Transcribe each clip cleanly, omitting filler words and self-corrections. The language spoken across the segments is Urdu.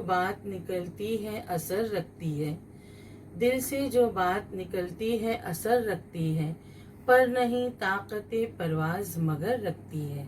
جو بات نکلتی ہے اثر رکھتی ہے، دل سے جو بات نکلتی ہے اثر رکھتی ہے، پر نہیں طاقت پرواز مگر رکھتی ہے۔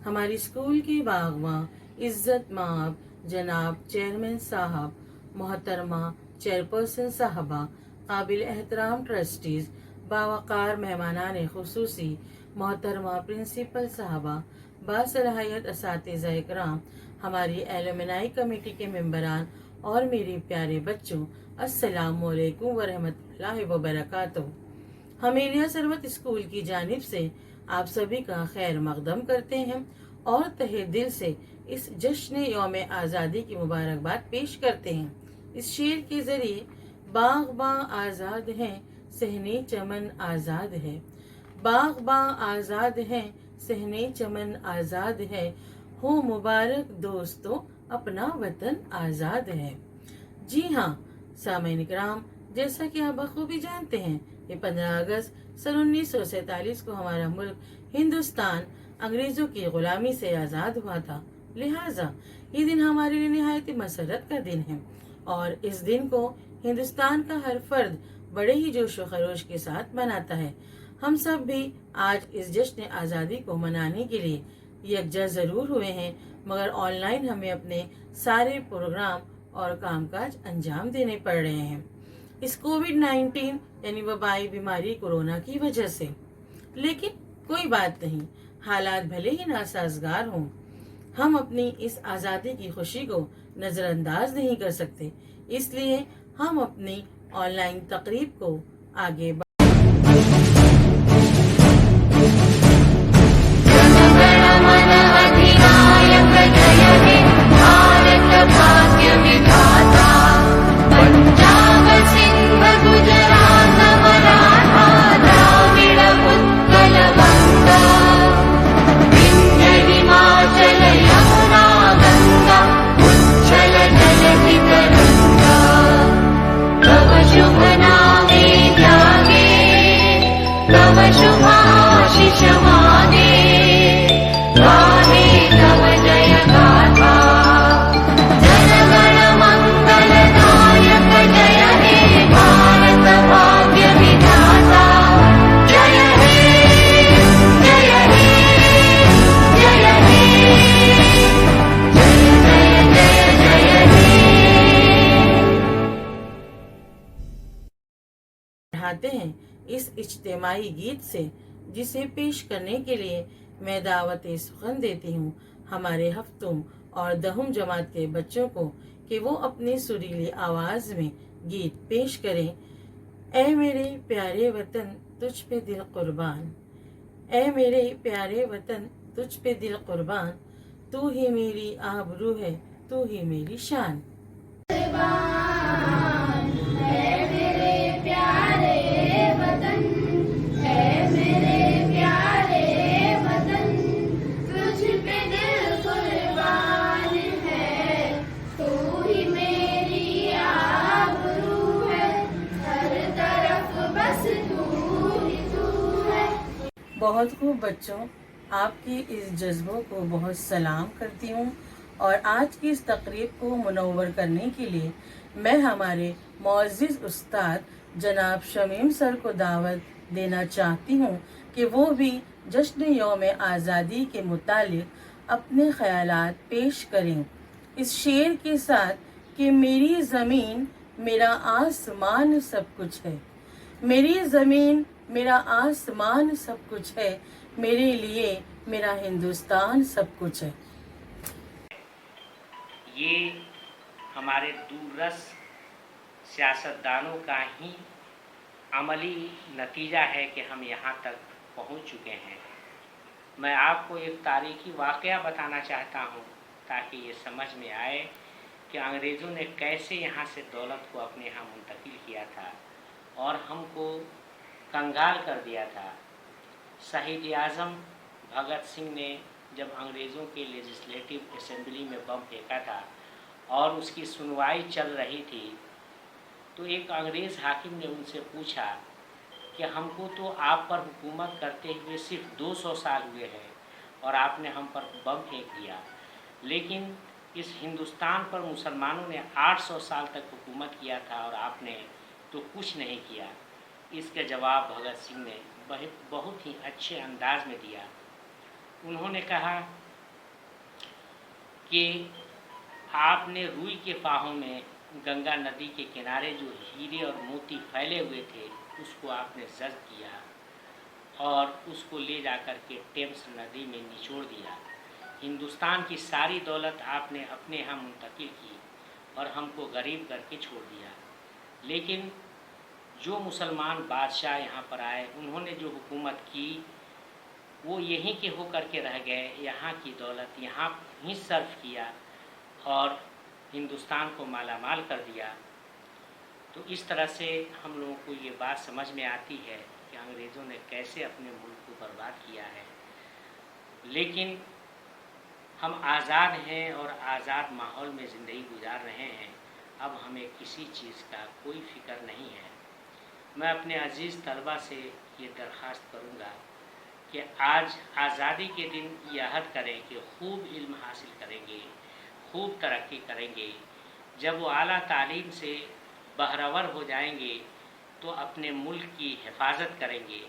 ہماری اسکول کی باغباں عزت مآب جناب چیئرمین صاحب، محترمہ چیئرپرسن صاحبہ، قابل احترام ٹرسٹیز، باوقار مہمانان خصوصی، محترمہ پرنسپل صاحبہ، باصلاحیت اساتذہ اکرام، ہماری ایلومنائی کمیٹی کے ممبران اور میرے پیارے بچوں، السلام علیکم ورحمۃ اللہ وبرکاتہ۔ ہم ایریا سروت اسکول کی جانب سے آپ سبھی کا خیر مقدم کرتے ہیں اور تہہ دل سے اس جشن یوم آزادی کی مبارکباد پیش کرتے ہیں۔ اس شعر کے ذریعے باغ باں آزاد ہیں، صحنے چمن آزاد ہے، باغ باں آزاد ہیں، صحنے چمن آزاد ہے، ہو مبارک دوستو اپنا وطن آزاد ہے۔ جی ہاں سامعین کرام، جیسا کہ آپ بخوبی جانتے ہیں کہ 15 اگست سن 1947 کو ہمارا ملک ہندوستان انگریزوں کی غلامی سے آزاد ہوا تھا، لہٰذا یہ دن ہمارے لیے نہایت مسرت کا دن ہے اور اس دن کو ہندوستان کا ہر فرد بڑے ہی جوش و خروش کے ساتھ مناتا ہے۔ ہم سب بھی آج اس جشن آزادی کو منانے کے لیے یکجا ضرور ہوئے ہیں، مگر آن لائن ہمیں اپنے سارے پروگرام اور کام کاج انجام دینے پڑ رہے ہیں اس کووڈ-19 یعنی وبائی بیماری کورونا کی وجہ سے۔ لیکن کوئی بات نہیں، حالات بھلے ہی ناسازگار ہوں، ہم اپنی اس آزادی کی خوشی کو نظر انداز نہیں کر سکتے، اس لیے ہم اپنی آن لائن تقریب کو آگے بڑھاتے ہیں اس اجتماعی گیت سے، جسے پیش کرنے کے لیے میں دعوت سخن دیتی ہوں ہمارے ہفتم اور دہم جماعت کے بچوں کو کہ وہ اپنی سریلی آواز میں گیت پیش کریں۔ اے میرے پیارے وطن تجھ پہ دل قربان، اے میرے پیارے وطن تجھ پہ دل قربان، تو ہی میری آبرو ہے، تو ہی میری شان۔ بہت خوب بچوں، آپ کی اس جذبوں کو بہت سلام کرتی ہوں اور آج کی اس تقریب کو منور کرنے کے لیے میں ہمارے معزز استاد جناب شمیم سر کو دعوت دینا چاہتی ہوں کہ وہ بھی جشن یوم آزادی کے متعلق اپنے خیالات پیش کریں اس شعر کے ساتھ کہ میری زمین میرا آسمان سب کچھ ہے، میری زمین میرا آسمان سب کچھ ہے، میرے لیے میرا ہندوستان سب کچھ ہے۔ یہ ہمارے دوررس سیاستدانوں کا ہی عملی نتیجہ ہے کہ ہم یہاں تک پہنچ چکے ہیں۔ میں آپ کو ایک تاریخی واقعہ بتانا چاہتا ہوں تاکہ یہ سمجھ میں آئے کہ انگریزوں نے کیسے یہاں سے دولت کو اپنے یہاں منتقل کیا تھا اور ہم کو کنگال کر دیا تھا۔ شہید اعظم بھگت سنگھ نے جب انگریزوں کے لیجسلیٹو اسمبلی میں بم پھینکا تھا اور اس کی سنوائی چل رہی تھی تو ایک انگریز حاکم نے ان سے پوچھا کہ ہم کو تو آپ پر حکومت کرتے ہوئے صرف 200 سال ہوئے ہیں اور آپ نے ہم پر بم پھینک دیا، لیکن اس ہندوستان پر مسلمانوں نے 800 سال تک حکومت کیا تھا اور آپ نے تو کچھ نہیں کیا. اس کا جواب بھگت سنگھ نے بہت ہی اچھے انداز میں دیا. انہوں نے کہا کہ آپ نے روئی کے فاہوں میں گنگا ندی کے کنارے جو ہیرے اور موتی پھیلے ہوئے تھے اس کو آپ نے ضبط کیا اور اس کو لے جا کر کے ٹیمس ندی میں نچوڑ دیا. ہندوستان کی ساری دولت آپ نے اپنے یہاں منتقل کی اور ہم کو غریب کر کے چھوڑ دیا. لیکن جو مسلمان بادشاہ یہاں پر آئے انہوں نے جو حکومت کی وہ یہیں کے ہو کر کے رہ گئے. یہاں کی دولت یہاں ہی صرف کیا اور ہندوستان کو مالا مال کر دیا. تو اس طرح سے ہم لوگوں کو یہ بات سمجھ میں آتی ہے کہ انگریزوں نے کیسے اپنے ملک کو برباد کیا ہے. لیکن ہم آزاد ہیں اور آزاد ماحول میں زندگی گزار رہے ہیں. اب ہمیں کسی چیز کا کوئی فکر نہیں ہے. میں اپنے عزیز طلبہ سے یہ درخواست کروں گا کہ آج آزادی کے دن یہ عہد کریں کہ خوب علم حاصل کریں گے, خوب ترقی کریں گے. جب وہ اعلیٰ تعلیم سے بہرور ہو جائیں گے تو اپنے ملک کی حفاظت کریں گے,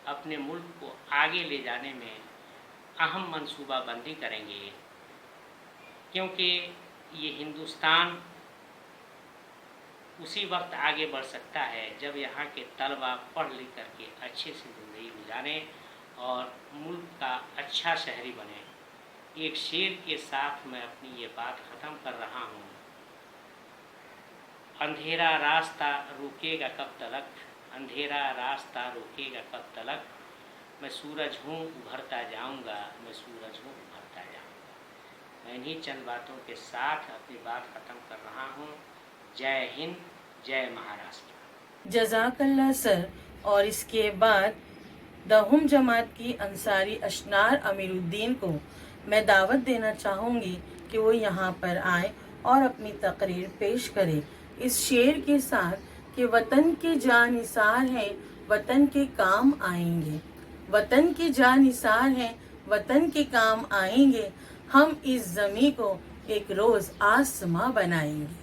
اپنے ملک کو آگے لے جانے میں اہم منصوبہ بندی کریں گے, کیونکہ یہ ہندوستان اسی وقت آگے بڑھ سکتا ہے جب یہاں کے طلبہ پڑھ لکھ کر کے اچھے سے زندگی گزاریں اور ملک کا اچھا شہری بنے. ایک شعر کے ساتھ میں اپنی یہ بات ختم کر رہا ہوں. اندھیرا راستہ روکے گا کب تلک, اندھیرا راستہ روکے گا کب تلک, میں سورج ہوں ابھرتا جاؤں گا, میں سورج ہوں ابھرتا جاؤں گا. میں انہی چند باتوں کے ساتھ اپنی بات ختم کر رہا ہوں. جے ہند, جے مہاراشٹر. جزاک اللہ سر. اور اس کے بعد دہم جماعت کی انصاری اشنار امیر الدین کو میں دعوت دینا چاہوں گی کہ وہ یہاں پر آئے اور اپنی تقریر پیش کرے اس شعر کے ساتھ کہ وطن کے جان نثار ہیں وطن کے کام آئیں گے, وطن کے جان نثار ہیں وطن کے کام آئیں گے, ہم اس زمیں کو ایک روز آسماں بنائیں گے.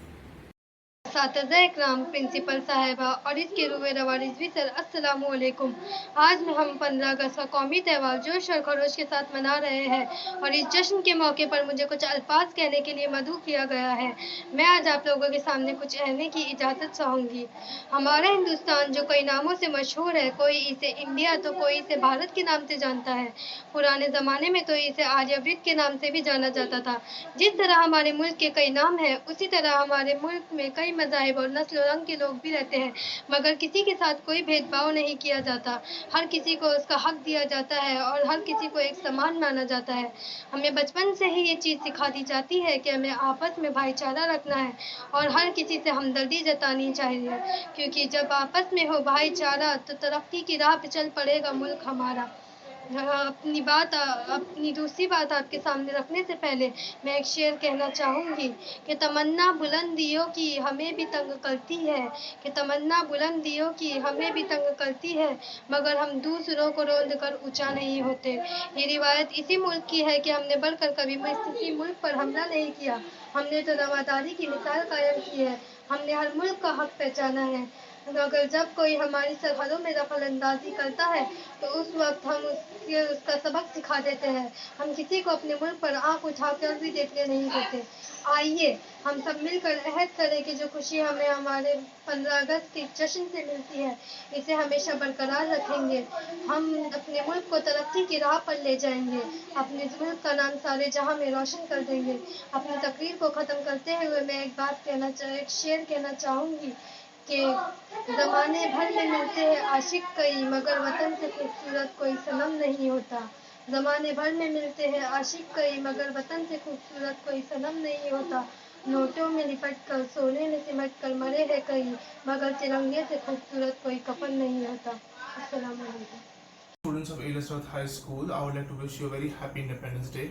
اساتذہ اکرام, پرنسپل صاحبہ اور اس کے روح روا رضوی سر, السلام علیکم. آج میں ہم 15 اگست کا قومی تہوار جوش اور خروش کے ساتھ منا رہے ہیں اور اس جشن کے موقع پر مجھے کچھ الفاظ کہنے کے لیے مدعو کیا گیا ہے. میں آج آپ لوگوں کے سامنے کچھ کہنے کی اجازت چاہوں گی. ہمارا ہندوستان جو کئی ناموں سے مشہور ہے, کوئی اسے انڈیا تو کوئی اسے بھارت کے نام سے جانتا ہے. پرانے زمانے میں تو اسے آریہ ورت کے نام سے بھی جانا جاتا تھا. جس طرح ہمارے ملک کے کئی نام ہیں اسی طرح ہمارے ملک میں کئی مذاہب اور نسل و رنگ کے لوگ بھی رہتے ہیں, مگر کسی کے ساتھ کوئی بھید بھاؤ نہیں کیا جاتا. ہر کسی کو اس کا حق دیا جاتا ہے اور ہر کسی کو ایک سامان مانا جاتا ہے. ہمیں بچپن سے ہی یہ چیز سکھا دی جاتی ہے کہ ہمیں آپس میں بھائی چارہ رکھنا ہے اور ہر کسی سے ہمدردی جتانی چاہیے, کیونکہ جب آپس میں ہو بھائی چارہ تو ترقی کی راہ پہ چل پڑے گا ملک ہمارا. اپنی دوسری بات آپ کے سامنے رکھنے سے پہلے میں ایک شعر کہنا چاہوں گی کہ تمنا بلندیوں کی ہمیں بھی تنگ کرتی ہے, کہ تمنا بلندیوں کی ہمیں بھی تنگ کرتی ہے, مگر ہم دوسروں کو روند کر اونچا نہیں ہوتے. یہ روایت اسی ملک کی ہے کہ ہم نے بڑھ کر کبھی کسی ملک پر حملہ نہیں کیا. ہم نے تو رواداری کی مثال قائم کی ہے. ہم نے ہر ملک کا حق پہچانا ہے, مگر جب کوئی ہماری سرحدوں میں دخل اندازی کرتا ہے تو اس وقت ہم اس کا سبق سکھا دیتے ہیں. ہم کسی کو اپنے ملک پر آنکھ اٹھا کر بھی دیکھنے نہیں دیتے. آئیے ہم سب مل کر عہد کریں کہ جو خوشی ہمیں ہمارے 15 اگست کے جشن سے ملتی ہے اسے ہمیشہ برقرار رکھیں گے. ہم اپنے ملک کو ترقی کی راہ پر لے جائیں گے, اپنے ملک کا نام سارے جہاں میں روشن کر دیں گے. اپنی تقریر کو ختم کرتے ہوئے میں ایک شعر کہنا چاہوں گی کہ زمانے بھر میں ملتے ہیں عاشق کئی, مگر وطن سے خوبصورت کوئی صنم نہیں ہوتا. زمانے بھر میں ملتے ہیں عاشق کئی, مگر وطن سے خوبصورت کوئی صنم نہیں ہوتا. نوٹوں میں لپٹ کر سونے میں سمٹ کر مرے ہیں کئی, مگر ترنگے سے خوبصورت کوئی کفن نہیں ہوتا. السلام علیکم. Students of A. High School, I would like to wish you a very happy Independence Day.